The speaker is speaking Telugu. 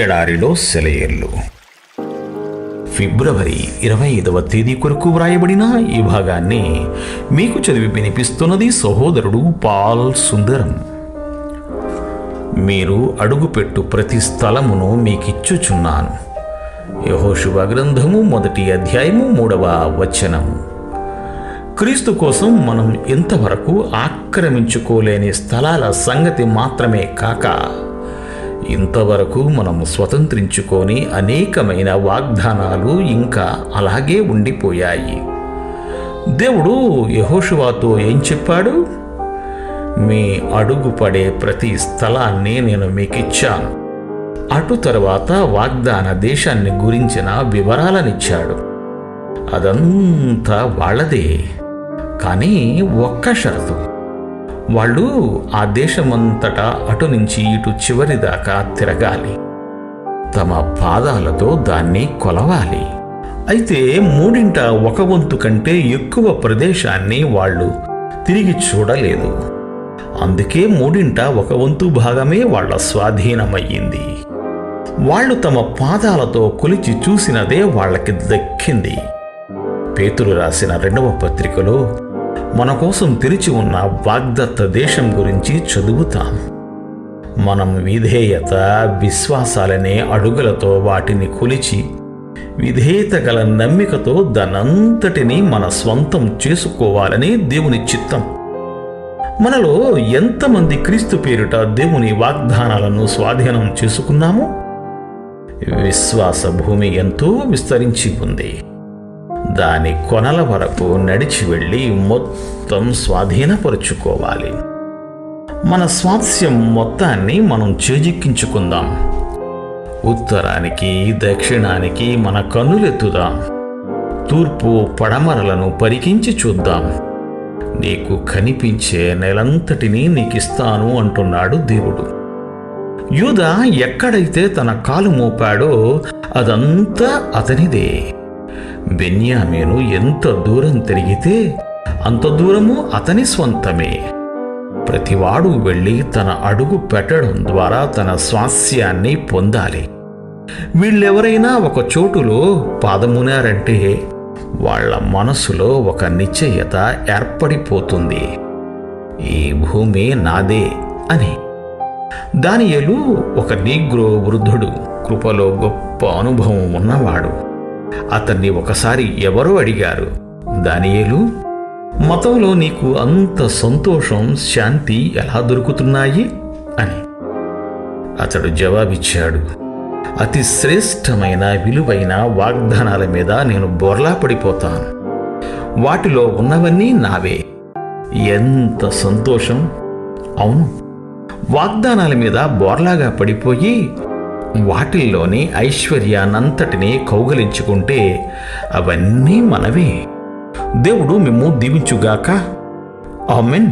ఎడారిలో సెలయేర్లు. ఫిబ్రవరి 25వ తేదీ కొరకు వ్రాయబడిన ఈ భాగాన్ని మీకు చదివి వినిపిస్తున్నది సహోదరుడు పాల్ సుందరం. మీరు అడుగుపెట్టు ప్రతి స్థలమును మీకిచ్చుచున్నాను. యెహోషువ గ్రంథము 1వ అధ్యాయము 3వ వచనము. క్రీస్తు కోసం మనం ఇంతవరకు ఆక్రమించుకోలేని స్థలాల సంగతి మాత్రమే కాక ఇంతవరకు మనం స్వతంత్రించుకొని అనేకమైన వాగ్దానాలు ఇంకా అలాగే ఉండిపోయాయి. దేవుడు యెహోషువతో ఏం చెప్పాడు? మీ అడుగుపడే ప్రతి స్థలాన్ని నేను మీకిచ్చాను. అటు తర్వాత వాగ్దాన దేశాన్ని గురించిన వివరాలనిచ్చాడు. అదంతా వాళ్ళదే. కానీ ఒక్క షరతు, వాళ్ళు ఆ దేశమంతటా అటు నుంచి ఇటు చివరి దాకా తిరగాలి, తమ పాదాలతో దాన్ని కొలవాలి. అయితే 1/3 కంటే ఎక్కువ ప్రదేశాన్ని వాళ్ళు తిరిగి చూడలేదు. అందుకే 1/3 భాగమే వాళ్ళ స్వాధీనమయ్యింది. వాళ్ళు తమ పాదాలతో కొలిచి చూసినదే వాళ్ళకి దక్కింది. పేతురు రాసిన 2వ పత్రికలో మన కోసం తెరిచి ఉన్న వాగ్దత్త దేశం గురించి చదువుతాం. మనం విధేయత, విశ్వాసాలనే అడుగులతో వాటిని కొలిచి విధేయత గల నమ్మికతో దానంతటినీ మన స్వంతం చేసుకోవాలని దేవుని చిత్తం. మనలో ఎంతమంది క్రీస్తు పేరిట దేవుని వాగ్దానాలను స్వాధీనం చేసుకున్నాము? విశ్వాస భూమి ఎంతో విస్తరించి ఉంది. దాని కొనల వరకు నడిచి వెళ్ళి మొత్తం స్వాధీనపరుచుకోవాలి. మన స్వాస్థ్యం మొత్తాన్ని మనం చేజిక్కించుకుందాం. ఉత్తరానికి, దక్షిణానికి మన కన్నులెత్తుదాం. తూర్పు పడమరలను పరికించి చూద్దాం. నీకు కనిపించే నెలంతటినీ నీకిస్తాను అంటున్నాడు దేవుడు. యూదా ఎక్కడైతే తన కాలు మోపాడో అదంతా అతనిదే. బెన్యామీను ఎంత దూరం తిరిగితే అంత దూరము అతని స్వంతమే. ప్రతివాడు వెళ్ళి తన అడుగు పెట్టడం ద్వారా తన స్వాస్యాన్ని పొందాలి. వీళ్ళెవరైనా ఒక చోటులో పాదమునారంటే వాళ్ళ మనసులో ఒక నిశ్చయత ఏర్పడిపోతుంది, ఈ భూమి నాదే అని. దానియేలు ఒక నీగ్రో వృద్ధుడు, కృపలో గొప్ప అనుభవం ఉన్నవాడు. అతన్ని ఒకసారి ఎవరో అడిగారు, దానియేలు, మతంలో నీకు అంత సంతోషం, శాంతి ఎలా దొరుకుతున్నాయి అని. అతడు జవాబిచ్చాడు, అతి శ్రేష్టమైన విలువైన వాగ్దానాల మీద నేను బోర్లా పడిపోతాను. వాటిలో ఉన్నవన్నీ నావే. ఎంత సంతోషం! అవును, వాగ్దానాల మీద బోర్లాగా పడిపోయి వాటిల్లోని ఐశ్వర్యానంతటినీ కౌగలించుకుంటే అవన్నీ మనవే. దేవుడు మిమ్ము దీవించుగాక. ఆమేన్.